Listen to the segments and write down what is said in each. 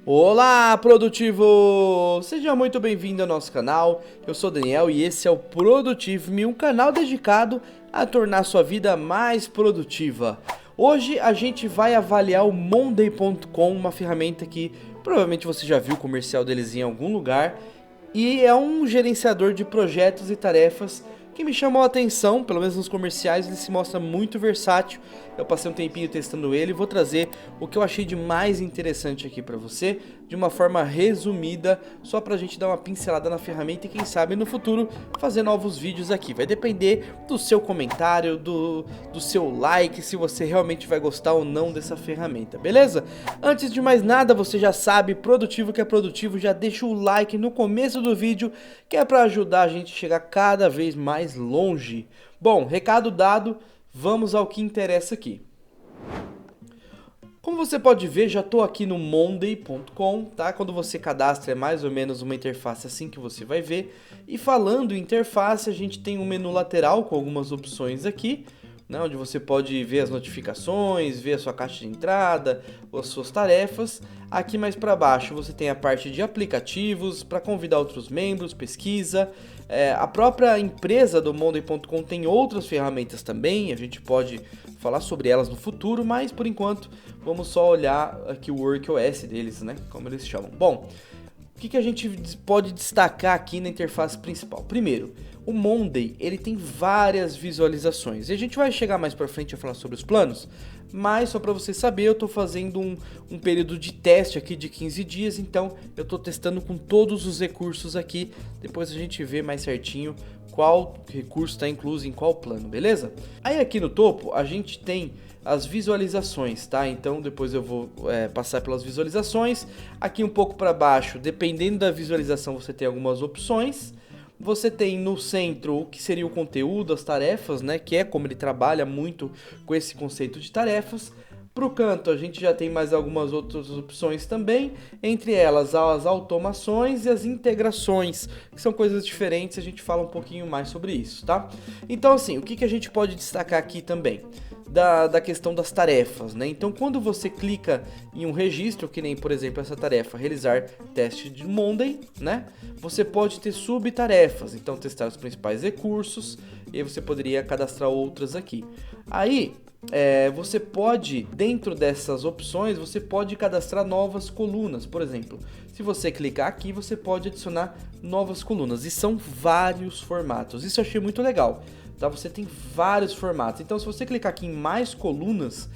Olá, produtivo! Seja muito bem-vindo ao nosso canal. Eu sou o Daniel e esse é o Produtive-me, um canal dedicado a tornar sua vida mais produtiva. Hoje a gente vai avaliar o Monday.com, uma ferramenta que provavelmente você já viu o comercial deles em algum lugar, e é um gerenciador de projetos e tarefas que me chamou a atenção, pelo menos nos comerciais ele se mostra muito versátil. Eu passei um tempinho testando ele e vou trazer o que eu achei de mais interessante aqui para você, de uma forma resumida, só pra gente dar uma pincelada na ferramenta e quem sabe no futuro fazer novos vídeos aqui. Vai depender do seu comentário, do seu like, se você realmente vai gostar ou não dessa ferramenta, beleza? Antes de mais nada, você já sabe, produtivo que é produtivo, já deixa o like no começo do vídeo, que é para ajudar a gente a chegar cada vez mais longe. Bom, recado dado, vamos ao que interessa aqui. Como você pode ver, já estou aqui no Monday.com, tá? Quando você cadastra é mais ou menos uma interface assim que você vai ver. E falando em interface, a gente tem um menu lateral com algumas opções aqui, né, onde você pode ver as notificações, ver a sua caixa de entrada, as suas tarefas. Aqui mais para baixo você tem a parte de aplicativos, para convidar outros membros, pesquisa. A própria empresa do Monday.com tem outras ferramentas também, a gente pode falar sobre elas no futuro, mas por enquanto vamos só olhar aqui o WorkOS deles, né, como eles chamam. Bom, o que a gente pode destacar aqui na interface principal? Primeiro, o Monday ele tem várias visualizações e a gente vai chegar mais para frente a falar sobre os planos, mas só para você saber, eu estou fazendo um período de teste aqui de 15 dias, então eu estou testando com todos os recursos aqui, depois a gente vê mais certinho qual recurso está incluso em qual plano, beleza? Aí aqui no topo a gente tem as visualizações, tá? Então depois eu vou passar pelas visualizações. Aqui um pouco para baixo, dependendo da visualização, você tem algumas opções. Você tem no centro o que seria o conteúdo, as tarefas, né? Que é como ele trabalha muito com esse conceito de tarefas. Para o canto a gente já tem mais algumas outras opções também, entre elas as automações e as integrações, que são coisas diferentes, a gente fala um pouquinho mais sobre isso, tá? Então assim, o que a gente pode destacar aqui também? Da questão das tarefas, né? Então quando você clica em um registro, que nem por exemplo essa tarefa, realizar teste de Monday, né? Você pode ter subtarefas, então testar os principais recursos, e aí você poderia cadastrar outras aqui. Aí você pode, dentro dessas opções, você pode cadastrar novas colunas. Por exemplo, se você clicar aqui, você pode adicionar novas colunas. E são vários formatos. Isso eu achei muito legal. Tá? Você tem vários formatos. Então, se você clicar aqui em mais colunas,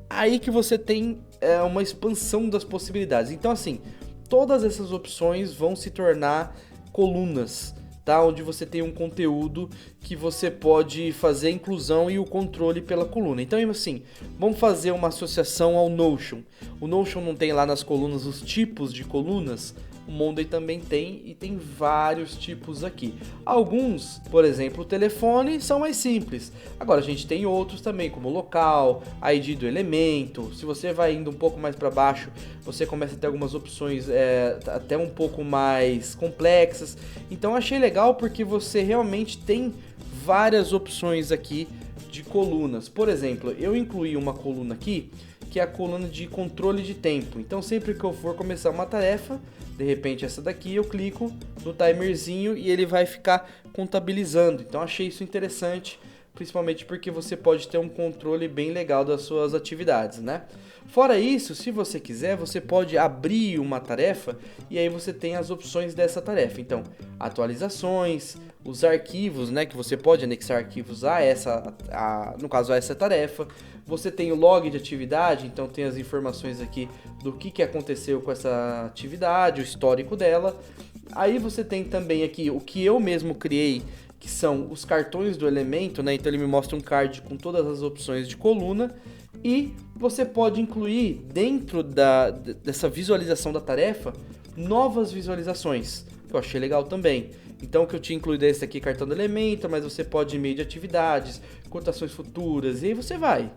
aí que você tem uma expansão das possibilidades. Então, assim, todas essas opções vão se tornar colunas, tá? Onde você tem um conteúdo que você pode fazer a inclusão e o controle pela coluna. Então, assim, vamos fazer uma associação ao Notion. O Notion não tem lá nas colunas os tipos de colunas? O Monday também tem, e tem vários tipos aqui. Alguns, por exemplo, o telefone, são mais simples. Agora a gente tem outros também, como local, ID do elemento. Se você vai indo um pouco mais para baixo, você começa a ter algumas opções até um pouco mais complexas. Então achei legal porque você realmente tem várias opções aqui de colunas. Por exemplo, eu incluí uma coluna aqui, que é a coluna de controle de tempo. Então sempre que eu for começar uma tarefa, de repente essa daqui, eu clico no timerzinho e ele vai ficar contabilizando. Então achei isso interessante, principalmente porque você pode ter um controle bem legal das suas atividades, né? Fora isso, se você quiser, você pode abrir uma tarefa e aí você tem as opções dessa tarefa. Então, atualizações, os arquivos, né, que você pode anexar arquivos no caso a essa tarefa. Você tem o log de atividade, então tem as informações aqui do que aconteceu com essa atividade, o histórico dela. Aí você tem também aqui o que eu mesmo criei, que são os cartões do elemento, né? Então ele me mostra um card com todas as opções de coluna. E você pode incluir dentro dessa visualização da tarefa novas visualizações, que eu achei legal também. Então o que eu tinha incluído é esse aqui, cartão do elemento, mas você pode ir meio de atividades, cotações futuras, e aí você vai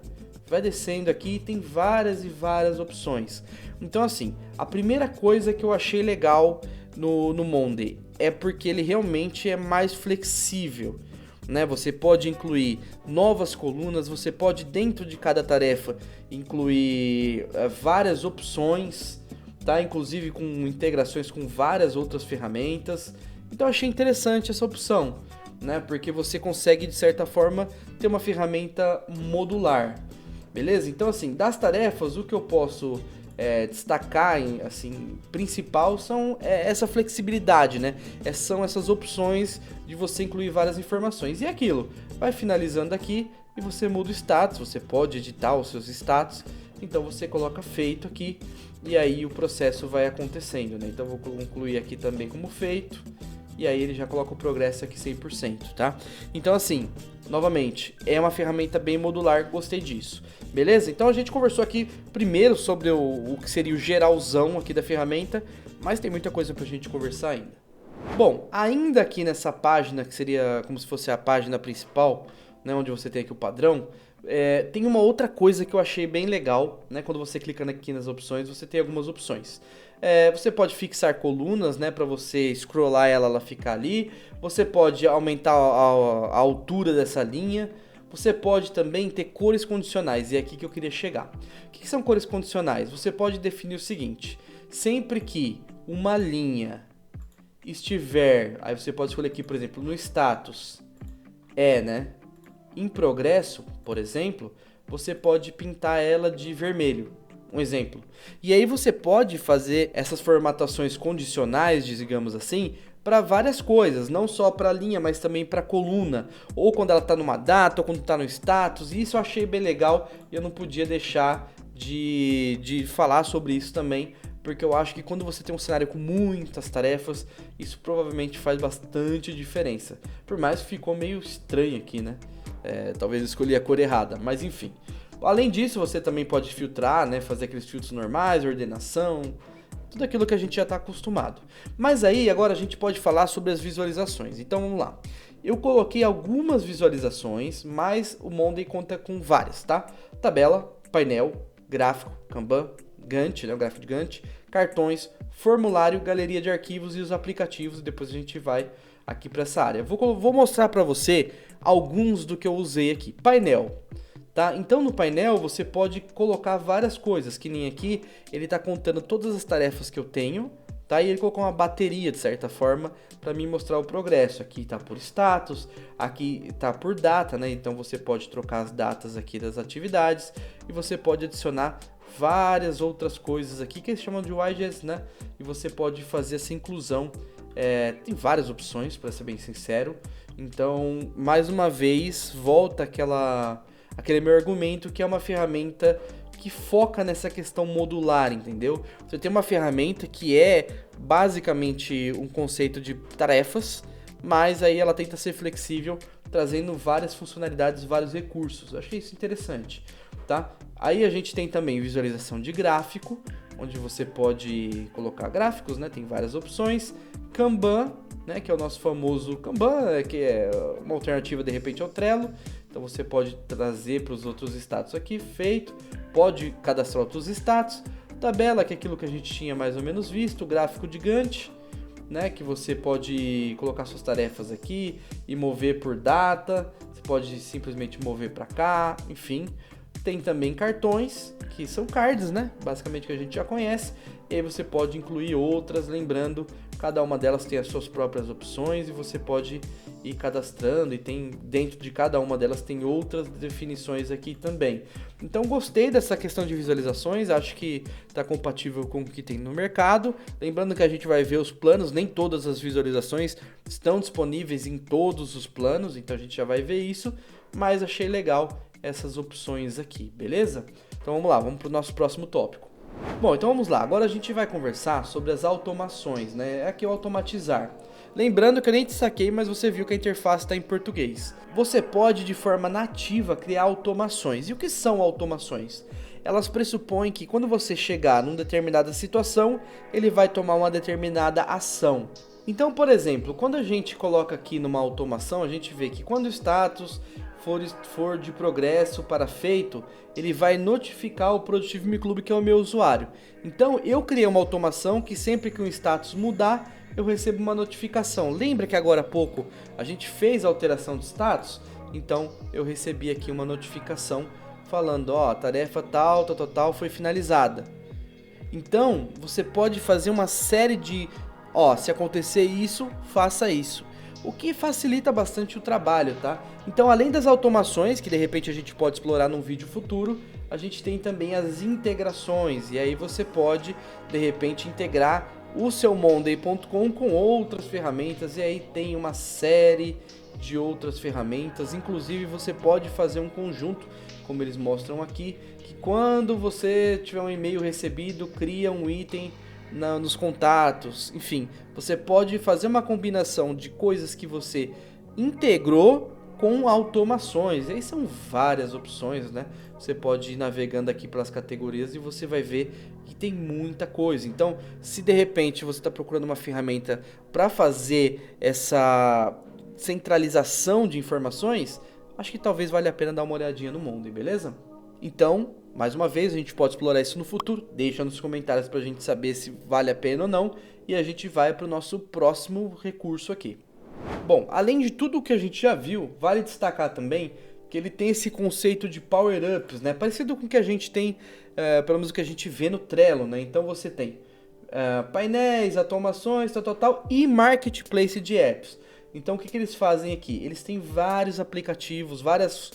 descendo aqui, tem várias e várias opções. Então assim, a primeira coisa que eu achei legal no Monday é porque ele realmente é mais flexível, né? Você pode incluir novas colunas, você pode dentro de cada tarefa incluir várias opções, tá? Inclusive com integrações com várias outras ferramentas. Então eu achei interessante essa opção, né? Porque você consegue, de certa forma, ter uma ferramenta modular, beleza? Então, assim, das tarefas, o que eu posso destacar, assim, principal são essa flexibilidade, né? São essas opções de você incluir várias informações. E aquilo, vai finalizando aqui e você muda o status, você pode editar os seus status, então você coloca feito aqui e aí o processo vai acontecendo, né? Então vou concluir aqui também como feito. E aí ele já coloca o progresso aqui 100%, tá? Então assim, novamente, é uma ferramenta bem modular, gostei disso. Beleza? Então a gente conversou aqui primeiro sobre o que seria o geralzão aqui da ferramenta, mas tem muita coisa pra gente conversar ainda. Bom, ainda aqui nessa página, que seria como se fosse a página principal, né, onde você tem aqui o padrão, tem uma outra coisa que eu achei bem legal, né? Quando você clica aqui nas opções, você tem algumas opções. Você pode fixar colunas, né, para você scrollar ela ficar ali. Você pode aumentar a altura dessa linha. Você pode também ter cores condicionais, e é aqui que eu queria chegar. O que são cores condicionais? Você pode definir o seguinte: sempre que uma linha estiver, aí você pode escolher aqui, por exemplo, no status, né, em progresso, por exemplo, você pode pintar ela de vermelho, um exemplo. E aí você pode fazer essas formatações condicionais, digamos assim, para várias coisas, não só para a linha, mas também para a coluna, ou quando ela está numa data, ou quando está no status. E isso eu achei bem legal e eu não podia deixar de falar sobre isso também, porque eu acho que quando você tem um cenário com muitas tarefas, isso provavelmente faz bastante diferença. Por mais que ficou meio estranho aqui, né? Talvez eu escolhi a cor errada, mas enfim. Além disso, você também pode filtrar, né? Fazer aqueles filtros normais, ordenação, tudo aquilo que a gente já está acostumado. Mas aí, agora a gente pode falar sobre as visualizações. Então vamos lá. Eu coloquei algumas visualizações, mas o Monday conta com várias, tá? Tabela, painel, gráfico, Kanban, Gantt, né? O gráfico de Gantt, cartões, formulário, galeria de arquivos e os aplicativos. E depois a gente vai aqui para essa área. Vou mostrar para você alguns do que eu usei aqui. Painel. Tá? Então no painel você pode colocar várias coisas, que nem aqui ele está contando todas as tarefas que eu tenho, tá? E ele colocou uma bateria de certa forma para me mostrar o progresso. Aqui está por status, aqui está por data, né? Então você pode trocar as datas aqui das atividades e você pode adicionar várias outras coisas aqui que eles chamam de widgets, né? E você pode fazer essa inclusão. Tem várias opções, para ser bem sincero. Então, mais uma vez, volta aquele meu argumento que é uma ferramenta que foca nessa questão modular, entendeu? Você tem uma ferramenta que é basicamente um conceito de tarefas, mas aí ela tenta ser flexível, trazendo várias funcionalidades, vários recursos. Eu achei isso interessante, tá? Aí a gente tem também visualização de gráfico, onde você pode colocar gráficos, né? Tem várias opções. Kanban, né? Que é o nosso famoso Kanban, que é uma alternativa de repente ao Trello. Então você pode trazer para os outros status aqui, feito. Pode cadastrar outros status. Tabela, que é aquilo que a gente tinha mais ou menos visto. Gráfico de Gantt, né? Que você pode colocar suas tarefas aqui e mover por data. Você pode simplesmente mover para cá, enfim. Tem também cartões, que são cards, né? Basicamente que a gente já conhece. E aí você pode incluir outras, lembrando, cada uma delas tem as suas próprias opções e você pode ir cadastrando, e tem dentro de cada uma delas tem outras definições aqui também. Então gostei dessa questão de visualizações, acho que está compatível com o que tem no mercado. Lembrando que a gente vai ver os planos, nem todas as visualizações estão disponíveis em todos os planos, então a gente já vai ver isso, mas achei legal essas opções aqui, beleza? Então vamos lá, vamos para o nosso próximo tópico. Bom, então vamos lá, agora a gente vai conversar sobre as automações, né? Aqui o automatizar. Lembrando que eu nem te saquei, mas você viu que a interface está em português. Você pode, de forma nativa, criar automações. E o que são automações? Elas pressupõem que quando você chegar numa determinada situação, ele vai tomar uma determinada ação. Então, por exemplo, quando a gente coloca aqui numa automação, a gente vê que quando o status for de progresso para feito, ele vai notificar o Produtivo Me Club, que é o meu usuário. Então, eu criei uma automação que sempre que um status mudar, eu recebo uma notificação. Lembra que agora há pouco a gente fez a alteração de status? Então, eu recebi aqui uma notificação falando, ó, a tarefa tal foi finalizada. Então, você pode fazer uma série de, ó, se acontecer isso, faça isso. O que facilita bastante o trabalho, tá? Então, além das automações, que de repente a gente pode explorar num vídeo futuro, a gente tem também as integrações. E aí você pode, de repente, integrar o seu Monday.com com outras ferramentas. E aí tem uma série de outras ferramentas. Inclusive, você pode fazer um conjunto, como eles mostram aqui, que quando você tiver um e-mail recebido, cria um item nos contatos, enfim, você pode fazer uma combinação de coisas que você integrou com automações. E aí são várias opções, né? Você pode ir navegando aqui pelas categorias e você vai ver que tem muita coisa. Então, se de repente você está procurando uma ferramenta para fazer essa centralização de informações, acho que talvez valha a pena dar uma olhadinha no Monday, beleza? Então, mais uma vez, a gente pode explorar isso no futuro. Deixa nos comentários para a gente saber se vale a pena ou não. E a gente vai para o nosso próximo recurso aqui. Bom, além de tudo o que a gente já viu, vale destacar também que ele tem esse conceito de power-ups, né? Parecido com o que a gente tem, pelo menos o que a gente vê no Trello, né? Então você tem painéis, automações, tal, e marketplace de apps. Então o que eles fazem aqui? Eles têm vários aplicativos, várias,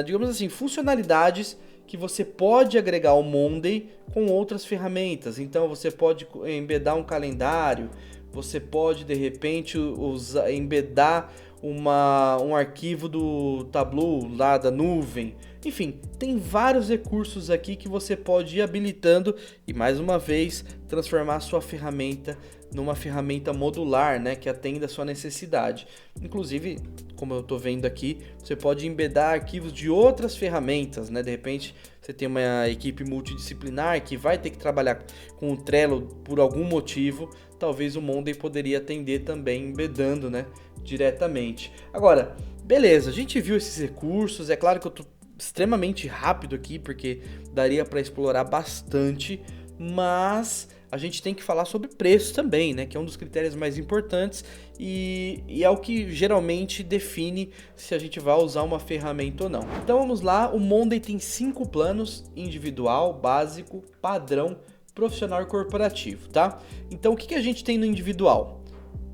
digamos assim, funcionalidades que você pode agregar ao Monday com outras ferramentas. Então você pode embedar um calendário, você pode de repente embedar um arquivo do Tableau lá da nuvem. Enfim, tem vários recursos aqui que você pode ir habilitando e mais uma vez transformar a sua ferramenta numa ferramenta modular, né, que atenda a sua necessidade. Inclusive, como eu estou vendo aqui, você pode embedar arquivos de outras ferramentas, né? De repente, você tem uma equipe multidisciplinar que vai ter que trabalhar com o Trello por algum motivo, talvez o Monday poderia atender também embedando, né, diretamente. Agora, beleza, a gente viu esses recursos, é claro que eu estou extremamente rápido aqui, porque daria para explorar bastante, mas a gente tem que falar sobre preço também, né? Que é um dos critérios mais importantes e é o que geralmente define se a gente vai usar uma ferramenta ou não. Então vamos lá, o Monday tem 5 planos: individual, básico, padrão, profissional e corporativo, tá? Então o que a gente tem no individual?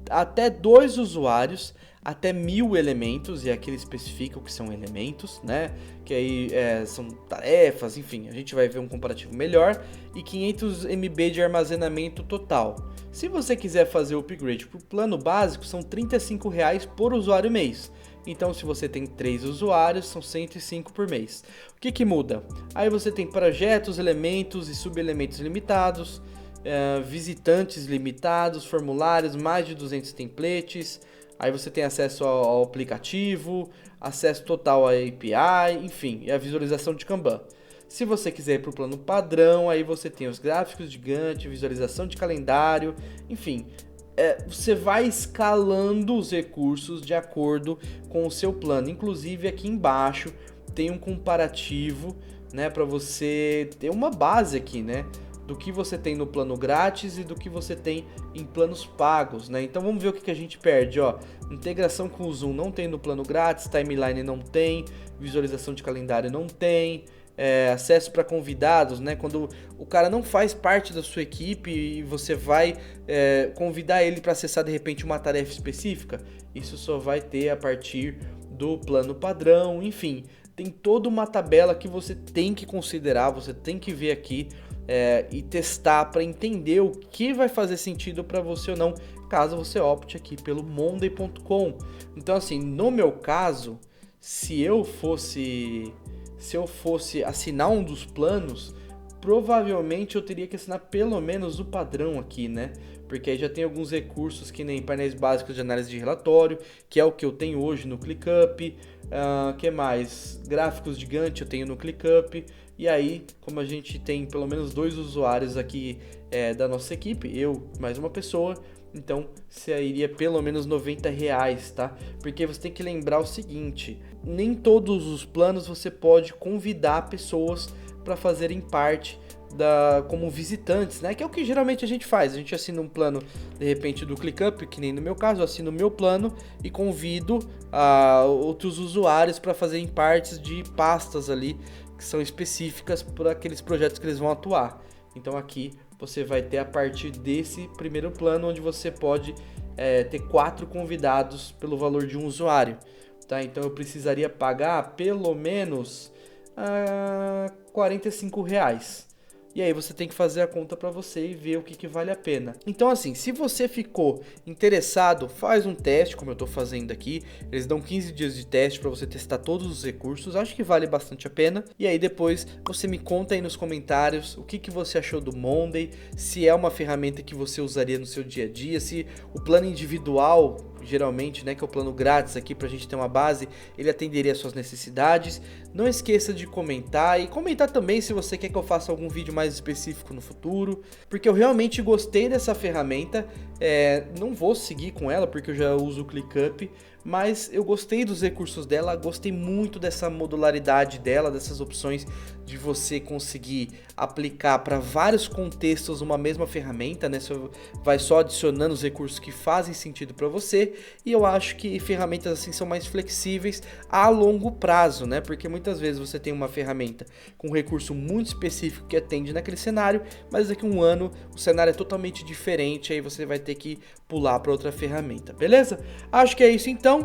Até 2 usuários, até 1000 elementos, e aqui ele especifica o que são elementos, né? Que aí são tarefas, enfim, a gente vai ver um comparativo melhor, e 500 MB de armazenamento total. Se você quiser fazer o upgrade para o plano básico, são R$ 35,00 por usuário mês. Então, se você tem 3 usuários, são 105 por mês. O que muda? Aí você tem projetos, elementos e subelementos limitados, visitantes limitados, formulários, mais de 200 templates. Aí você tem acesso ao aplicativo, acesso total à API, enfim, e a visualização de Kanban. Se você quiser ir para o plano padrão, aí você tem os gráficos de Gantt, visualização de calendário, enfim. Você vai escalando os recursos de acordo com o seu plano. Inclusive aqui embaixo tem um comparativo, né, para você ter uma base aqui, né, do que você tem no plano grátis e do que você tem em planos pagos, né? Então vamos ver o que a gente perde, ó. Integração com o Zoom não tem no plano grátis, timeline não tem, visualização de calendário não tem, acesso para convidados, né? Quando o cara não faz parte da sua equipe e você vai convidar ele para acessar de repente uma tarefa específica, isso só vai ter a partir do plano padrão, enfim. Tem toda uma tabela que você tem que considerar, você tem que ver aqui e testar para entender o que vai fazer sentido para você ou não, caso você opte aqui pelo Monday.com. Então assim, no meu caso, se eu fosse assinar um dos planos, provavelmente eu teria que assinar pelo menos o padrão aqui, né? Porque aí já tem alguns recursos que nem painéis básicos de análise de relatório, que é o que eu tenho hoje no ClickUp. Que mais? Gráficos de Gantt eu tenho no ClickUp. E aí, como a gente tem pelo menos 2 usuários aqui da nossa equipe, eu mais uma pessoa, então sairia pelo menos R$90, tá? Porque você tem que lembrar o seguinte, nem todos os planos você pode convidar pessoas para fazerem parte como visitantes, né? Que é o que geralmente a gente faz. A gente assina um plano, de repente, do ClickUp, que nem no meu caso, eu assino o meu plano e convido outros usuários para fazerem partes de pastas ali, que são específicas para aqueles projetos que eles vão atuar. Então aqui você vai ter a partir desse primeiro plano, onde você pode ter 4 convidados pelo valor de um usuário, tá? Então eu precisaria pagar pelo menos R$ 45. E aí você tem que fazer a conta para você e ver o que vale a pena. Então assim, se você ficou interessado, faz um teste, como eu estou fazendo aqui. Eles dão 15 dias de teste para você testar todos os recursos. Acho que vale bastante a pena. E aí depois você me conta aí nos comentários o que você achou do Monday, se é uma ferramenta que você usaria no seu dia a dia, se o plano individual, geralmente, né, que é o plano grátis aqui pra gente ter uma base, ele atenderia às suas necessidades. Não esqueça de comentar e comentar também se você quer que eu faça algum vídeo mais específico no futuro, porque eu realmente gostei dessa ferramenta. Não vou seguir com ela porque eu já uso o ClickUp, mas eu gostei dos recursos dela, gostei muito dessa modularidade dela, dessas opções de você conseguir aplicar para vários contextos uma mesma ferramenta, né? Você vai só adicionando os recursos que fazem sentido para você, e eu acho que ferramentas assim são mais flexíveis a longo prazo, né? Porque muitas vezes você tem uma ferramenta com um recurso muito específico que atende naquele cenário, mas daqui a um ano o cenário é totalmente diferente, aí você vai ter que pular para outra ferramenta, beleza? Acho que é isso então.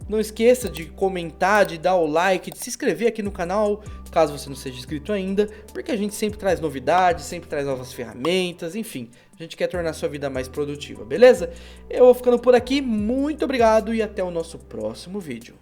Não esqueça de comentar, de dar o like, de se inscrever aqui no canal, caso você não seja inscrito ainda, porque a gente sempre traz novidades, sempre traz novas ferramentas, enfim, a gente quer tornar a sua vida mais produtiva, beleza? Eu vou ficando por aqui, muito obrigado e até o nosso próximo vídeo.